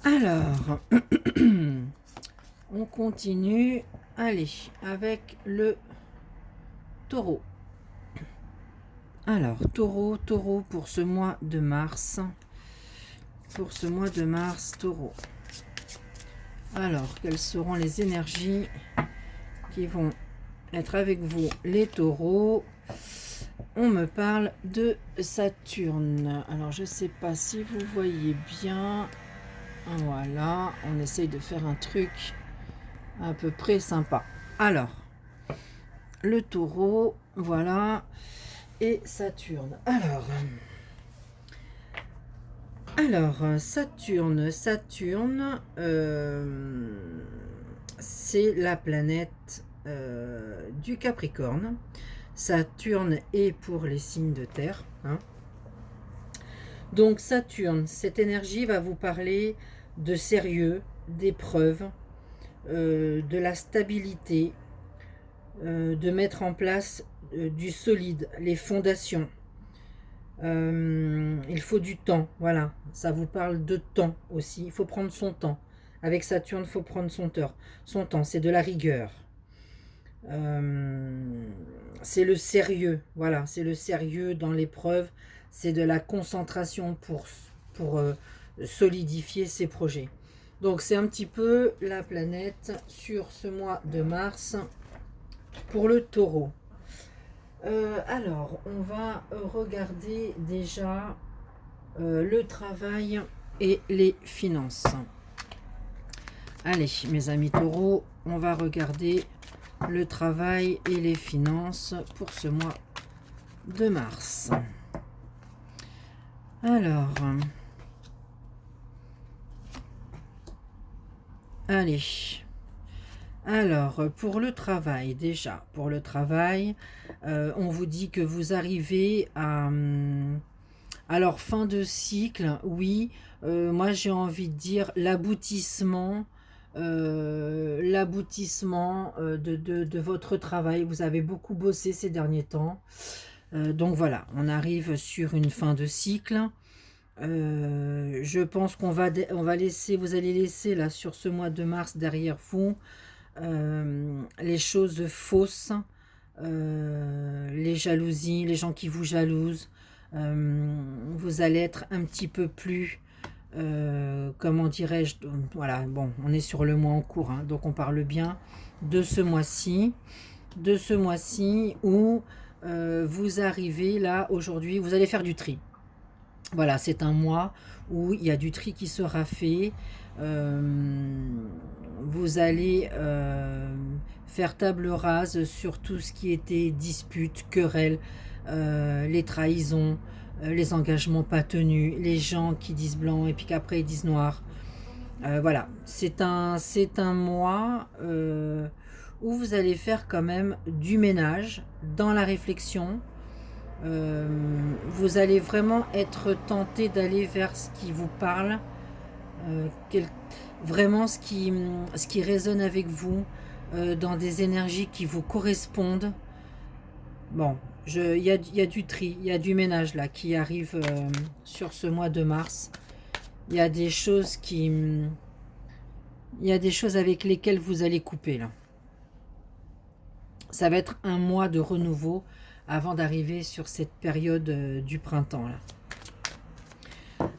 Alors, on continue. Allez, avec le taureau. Alors, taureau pour ce mois de mars. Pour ce mois de mars, taureau. Alors, quelles seront les énergies qui vont être avec vous, les taureaux? On me parle de Saturne. Alors, je ne sais pas si vous voyez bien. Voilà, on essaye de faire un truc à peu près sympa. Alors, le taureau, voilà, et Saturne. Saturne, c'est la planète du Capricorne. Saturne est pour les signes de terre, hein. Donc Saturne, cette énergie va vous parler de sérieux, d'épreuve, de la stabilité, de mettre en place du solide, les fondations. Il faut du temps, voilà, ça vous parle de temps aussi, il faut prendre son temps. Avec Saturne, il faut prendre son temps, c'est de la rigueur. C'est le sérieux, voilà, c'est le sérieux dans l'épreuve, c'est de la concentration pour solidifier ses projets. Donc c'est un petit peu la planète sur ce mois de mars pour le taureau. Alors, on va regarder déjà le travail et les finances. Allez, mes amis taureaux, on va regarder le travail et les finances pour ce mois de mars. Alors, allez. Alors, pour le travail, déjà, pour le travail, on vous dit que vous arrivez à... Alors, fin de cycle, oui, moi j'ai envie de dire l'aboutissement de votre travail. Vous avez beaucoup bossé ces derniers temps. Donc voilà, on arrive sur une fin de cycle. Je pense qu'on va laisser, vous allez laisser là sur ce mois de mars derrière vous les choses fausses, les jalousies, les gens qui vous jalousent. Vous allez être un petit peu plus, comment dirais-je, voilà, bon, on est sur le mois en cours, hein, donc on parle bien de ce mois-ci, où vous arrivez là aujourd'hui, vous allez faire du tri. Voilà, c'est un mois où il y a du tri qui sera fait. Vous allez faire table rase sur tout ce qui était dispute, querelle, les trahisons, les engagements pas tenus, les gens qui disent blanc et puis qu'après ils disent noir. Voilà, c'est un mois où vous allez faire quand même du ménage dans la réflexion. Vous allez vraiment être tenté d'aller vers ce qui vous parle, vraiment ce qui résonne avec vous, dans des énergies qui vous correspondent. Bon, il y a du tri, il y a du ménage là qui arrive sur ce mois de mars. Il y a des choses il y a des choses avec lesquelles vous allez couper là. Ça va être un mois de renouveau avant d'arriver sur cette période du printemps là.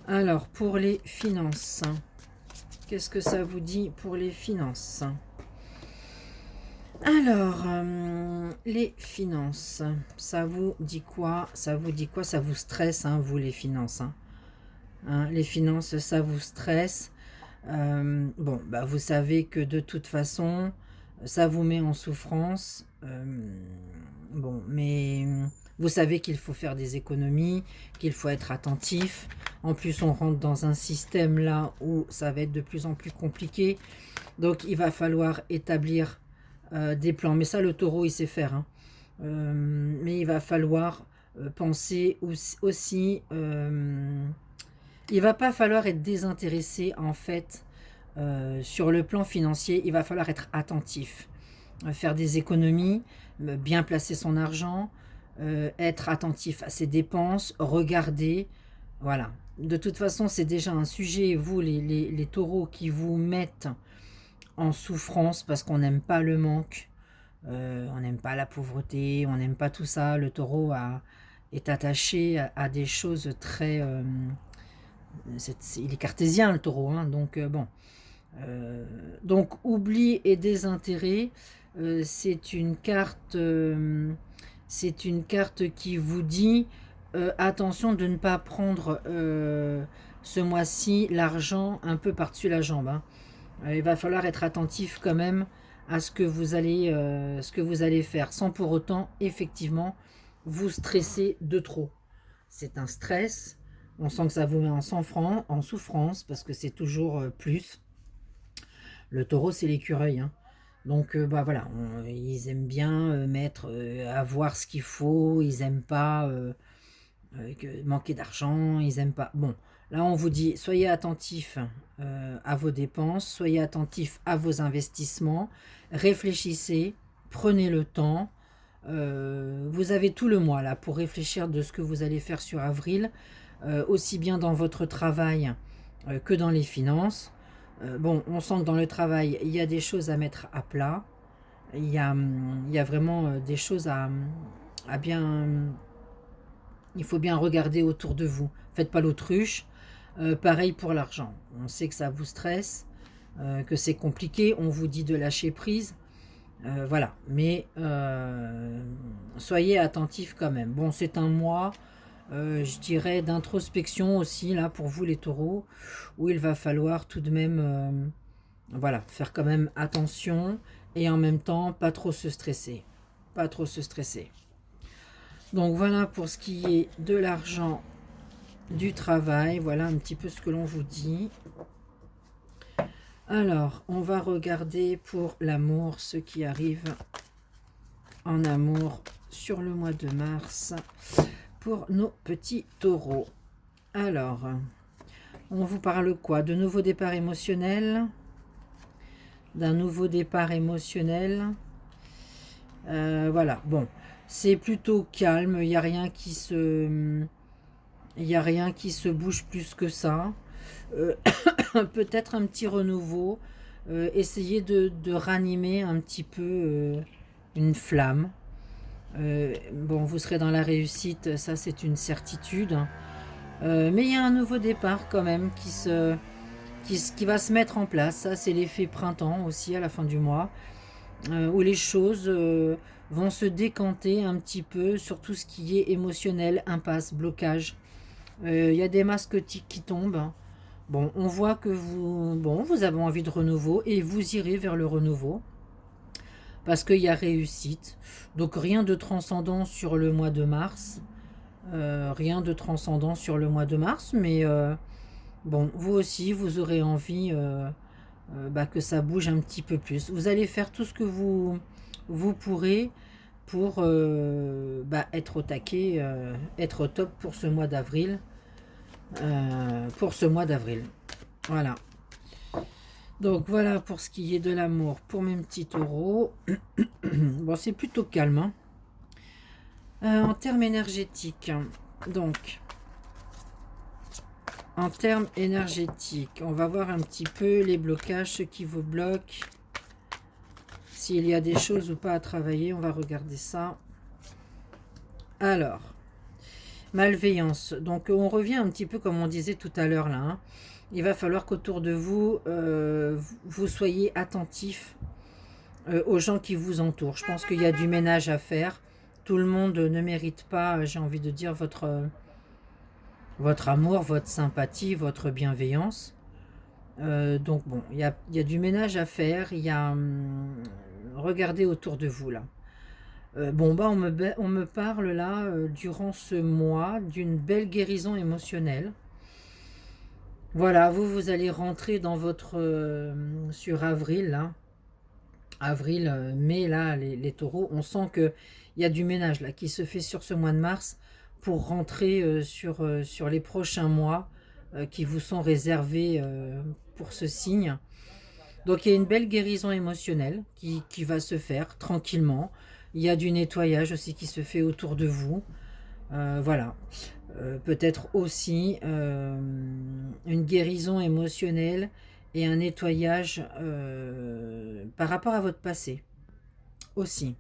Alors, pour les finances, qu'est-ce que ça vous dit pour les finances? Alors, les finances, ça vous dit quoi? Ça vous dit quoi? Ça vous stresse, hein, vous, les finances, hein, les finances, ça vous stresse. Bon, bah, vous savez que de toute façon, ça vous met en souffrance. Bon, mais vous savez qu'il faut faire des économies, qu'il faut être attentif. En plus, on rentre dans un système là où ça va être de plus en plus compliqué. Donc, il va falloir établir des plans. Mais ça, le taureau, il sait faire, hein. Mais il va falloir penser aussi. Il va pas falloir être désintéressé, en fait, sur le plan financier. Il va falloir être attentif. Faire des économies, bien placer son argent, être attentif à ses dépenses, regarder, voilà. de toute façon, c'est déjà un sujet, vous, les taureaux, qui vous mettent en souffrance parce qu'on n'aime pas le manque, on n'aime pas la pauvreté, on n'aime pas tout ça. Le taureau est attaché à des choses très... il est cartésien, le taureau, hein, donc bon. Donc, oubli et désintérêt, c'est une carte qui vous dit attention de ne pas prendre ce mois-ci l'argent un peu par-dessus la jambe, hein. Il va falloir être attentif quand même à ce que vous allez faire, sans pour autant, effectivement, vous stresser de trop. C'est un stress, on sent que ça vous met en souffrance, parce que c'est toujours plus. Le taureau, c'est l'écureuil, hein. Donc, bah voilà, ils aiment bien avoir ce qu'il faut, ils aiment pas manquer d'argent, ils aiment pas. Bon, là, on vous dit, soyez attentifs à vos dépenses, soyez attentifs à vos investissements, réfléchissez, prenez le temps. Vous avez tout le mois là pour réfléchir de ce que vous allez faire sur avril, aussi bien dans votre travail que dans les finances. Bon, on sent que dans le travail, il y a des choses à mettre à plat. Il y a vraiment des choses à bien... Il faut bien regarder autour de vous. Faites pas l'autruche. Pareil pour l'argent. On sait que ça vous stresse, que c'est compliqué. On vous dit de lâcher prise. Voilà. Mais soyez attentifs quand même. Bon, c'est un mois, je dirais, d'introspection aussi, là, pour vous les taureaux, où il va falloir tout de même... voilà, faire quand même attention et en même temps pas trop se stresser. Pas trop se stresser. Donc voilà pour ce qui est de l'argent, du travail. Voilà un petit peu ce que l'on vous dit. Alors, on va regarder pour l'amour, ce qui arrive en amour sur le mois de mars pour nos petits taureaux. Alors, on vous parle quoi? De nouveaux départs émotionnels? D'un nouveau départ émotionnel. Voilà, bon, c'est plutôt calme, il n'y a rien qui se... Il n'y a rien qui se bouge plus que ça. Peut-être un petit renouveau. Essayez de ranimer un petit peu une flamme. Bon, vous serez dans la réussite, ça c'est une certitude. Mais il y a un nouveau départ quand même qui va se mettre en place. Ça, c'est l'effet printemps aussi à la fin du mois, où les choses vont se décanter un petit peu sur tout ce qui est émotionnel, impasse, blocage. Il y a des masques qui tombent. Bon, on voit que vous avez envie de renouveau et vous irez vers le renouveau parce qu'il y a réussite. Donc rien de transcendant sur le mois de mars. Rien de transcendant sur le mois de mars, mais bon, vous aussi, vous aurez envie que ça bouge un petit peu plus. Vous allez faire tout ce que vous pourrez pour être au taquet, être au top pour ce mois d'avril. Voilà. Donc voilà pour ce qui est de l'amour pour mes petits taureaux. Bon, c'est plutôt calme, hein. En termes énergétiques, donc, en termes énergétiques, on va voir un petit peu les blocages, ce qui vous bloque. S'il y a des choses ou pas à travailler, on va regarder ça. Alors, malveillance. Donc, on revient un petit peu comme on disait tout à l'heure là, hein. Il va falloir qu'autour de vous, vous soyez attentifs aux gens qui vous entourent. Je pense qu'il y a du ménage à faire. Tout le monde ne mérite pas, j'ai envie de dire, votre amour, votre sympathie, votre bienveillance. Donc bon, il y a du ménage à faire. Il y a... regardez autour de vous là. Bon, bah on me parle là, durant ce mois, d'une belle guérison émotionnelle. Voilà, vous allez rentrer dans votre... sur avril, là. Avril, mai, là, les taureaux. On sent qu'il y a du ménage là qui se fait sur ce mois de mars pour rentrer sur les prochains mois qui vous sont réservés pour ce signe. Donc il y a une belle guérison émotionnelle qui va se faire tranquillement. Il y a du nettoyage aussi qui se fait autour de vous. Voilà. peut-être aussi une guérison émotionnelle et un nettoyage par rapport à votre passé aussi.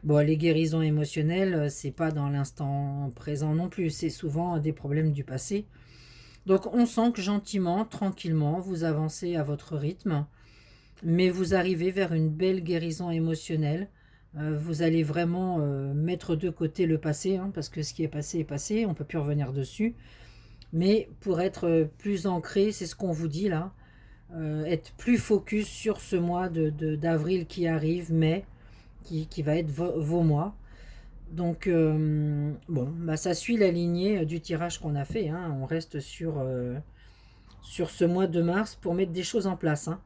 Bon, les guérisons émotionnelles, c'est pas dans l'instant présent non plus, c'est souvent des problèmes du passé. Donc on sent que gentiment, tranquillement, vous avancez à votre rythme, mais vous arrivez vers une belle guérison émotionnelle. Vous allez vraiment mettre de côté le passé, hein, parce que ce qui est passé, on ne peut plus revenir dessus. Mais pour être plus ancré, c'est ce qu'on vous dit là, être plus focus sur ce mois d'avril qui arrive, mai, qui va être vos mois. Donc, bon, bah, ça suit la lignée du tirage qu'on a fait, hein. On reste sur ce mois de mars pour mettre des choses en place, hein,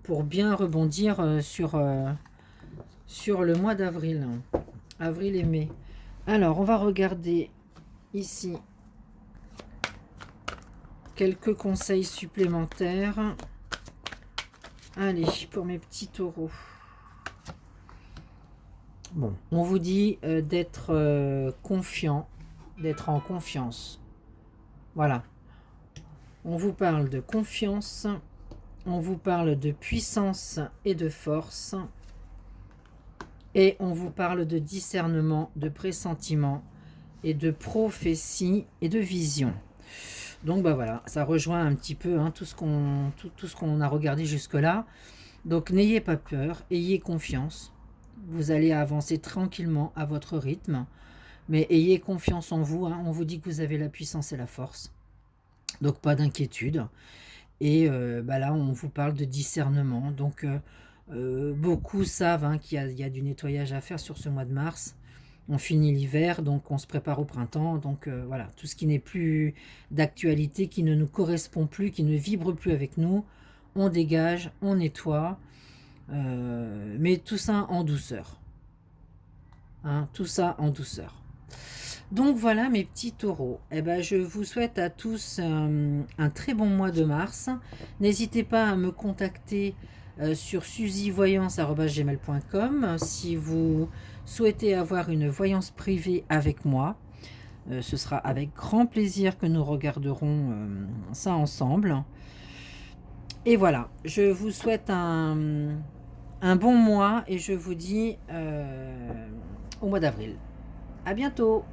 pour bien rebondir sur le mois d'avril, avril et mai. Alors, on va regarder ici quelques conseils supplémentaires. Allez, pour mes petits taureaux. Bon, on vous dit d'être confiant, d'être en confiance. Voilà. On vous parle de confiance, on vous parle de puissance et de force, et on vous parle de discernement, de pressentiment, et de prophétie et de vision. Donc bah voilà, ça rejoint un petit peu hein, tout ce qu'on a regardé jusque-là. Donc n'ayez pas peur, ayez confiance. Vous allez avancer tranquillement à votre rythme, mais ayez confiance en vous, hein. On vous dit que vous avez la puissance et la force. Donc pas d'inquiétude. Et bah là, on vous parle de discernement. Donc beaucoup savent hein, qu'il y a du nettoyage à faire sur ce mois de mars. On finit l'hiver, donc on se prépare au printemps. Donc voilà, tout ce qui n'est plus d'actualité, qui ne nous correspond plus, qui ne vibre plus avec nous, on dégage, on nettoie. Mais tout ça en douceur. Hein, tout ça en douceur. Donc voilà mes petits taureaux. Eh ben, je vous souhaite à tous un très bon mois de mars. N'hésitez pas à me contacter sur suzyvoyance@gmail.com si vous souhaitez avoir une voyance privée avec moi. Ce sera avec grand plaisir que nous regarderons ça ensemble. Et voilà, je vous souhaite un bon mois et je vous dis au mois d'avril. À bientôt!